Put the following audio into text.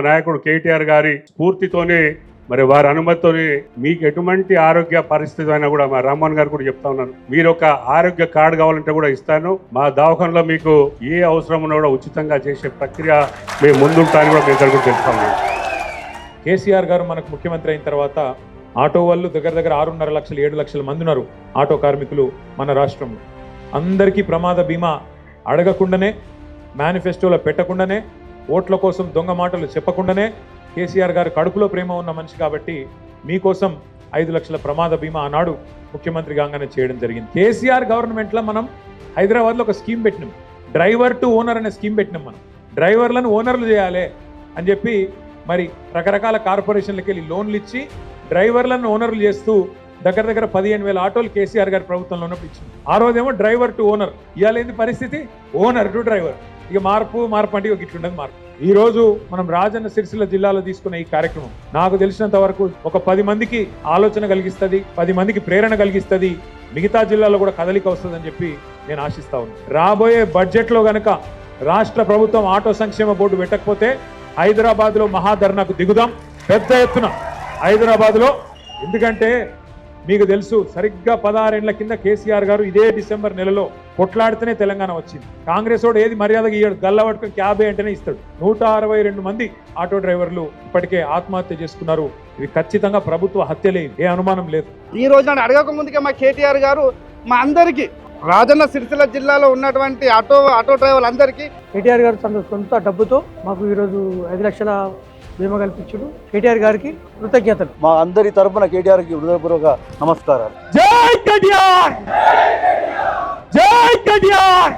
నాయకుడు కేటీఆర్ గారి స్ఫూర్తితోనే మరి వారి అనుమతితోనే మీకు ఎటువంటి ఆరోగ్య పరిస్థితి అయినా కూడా మా రామ్మోహన్ గారు కూడా చెప్తా ఉన్నాను, మీరు ఒక ఆరోగ్య కార్డు కావాలంటే కూడా ఇస్తాను. మా దవాఖానలో మీకు ఏ అవసరం ఉన్నా కూడా ఉచితంగా చేసే ప్రక్రియ మేము ముందుంటామని కూడా మీ దగ్గర కూడా తెలుస్తా ఉన్నాను. కేసీఆర్ గారు మనకు ముఖ్యమంత్రి అయిన తర్వాత ఆటో వాళ్ళు దగ్గర 6.5 లక్షలు 7 లక్షల మంది ఉన్నారు ఆటో కార్మికులు మన రాష్ట్రంలో. అందరికీ ప్రమాద బీమా అడగకుండానే, మేనిఫెస్టోలో పెట్టకుండానే, ఓట్ల కోసం దొంగ మాటలు చెప్పకుండానే కేసీఆర్ గారు కడుపులో ప్రేమ ఉన్న మనిషి కాబట్టి మీకోసం 5 లక్షల ప్రమాద బీమా ఆనాడు ముఖ్యమంత్రి కాగానే చేయడం జరిగింది. కేసీఆర్ గవర్నమెంట్లో మనం హైదరాబాద్లో ఒక స్కీమ్ పెట్టినాం, డ్రైవర్ టు ఓనర్ అనే స్కీమ్ పెట్టినాం. మనం డ్రైవర్లను ఓనర్లు చేయాలి అని చెప్పి మరి రకరకాల కార్పొరేషన్లకి వెళ్ళి లోన్లు ఇచ్చి డ్రైవర్లను ఓనర్లు చేస్తూ దగ్గర 15,000 ఆటోలు కేసీఆర్ గారి ప్రభుత్వంలో ఉన్నప్పుడు ఇచ్చింది. ఆ రోజేమో డ్రైవర్ టు ఓనర్, ఇవాళ ఏంది పరిస్థితి? Owner to driver. ఇక మార్పు అంటే ఒక ఇట్లుండదు మార్పు. ఈ రోజు మనం రాజన్న సిరిసిల్ల జిల్లాలో తీసుకున్న ఈ కార్యక్రమం నాకు తెలిసినంత వరకు ఒక 10 మందికి ఆలోచన కలిగిస్తుంది, 10 మందికి ప్రేరణ కలిగిస్తుంది, మిగతా జిల్లాలో కూడా కదలిక వస్తుందని చెప్పి నేను ఆశిస్తా ఉన్నాను. రాబోయే బడ్జెట్లో గనక రాష్ట్ర ప్రభుత్వం ఆటో సంక్షేమ బోర్డు పెట్టకపోతే హైదరాబాద్లో మహాధర్నాకు దిగుదాం పెద్ద ఎత్తున హైదరాబాద్లో. ఎందుకంటే మీకు తెలుసు, సరిగ్గా 16 ఏళ్ల కింద కేసీఆర్ గారు ఇదే డిసెంబర్ నెలలో కొట్లాడితేనే తెలంగాణ వచ్చింది. కాంగ్రెస్ వాడు ఏది మర్యాదగా ఇయ్యాడు, గల్లా పట్టుకుని 50 అంటేనే ఇస్తాడు. 162 మంది ఆటో డ్రైవర్లు ఇప్పటికే ఆత్మహత్య చేసుకున్నారు. ఇది ఖచ్చితంగా ప్రభుత్వ హత్యలే, ఏ అనుమానం లేదు. ఈ రోజు నన్ను అడగక ముందుకే మా కేటీఆర్ గారు మా అందరికీ, రాజన్న సిరిసిల్ల జిల్లాలో ఉన్నటువంటి ఆటో డ్రైవర్లందరికీ కేటీఆర్ గారు తన సొంత డబ్బుతో మాకు ఈరోజు 5 లక్షల బీమా కల్పించుడు. కేటీఆర్ గారికి కృతజ్ఞతలు. మా అందరి తరపున కేటీఆర్కి హృదయపూర్వక నమస్కారాలు. జై కేటీఆర్, జై కేటీఆర్.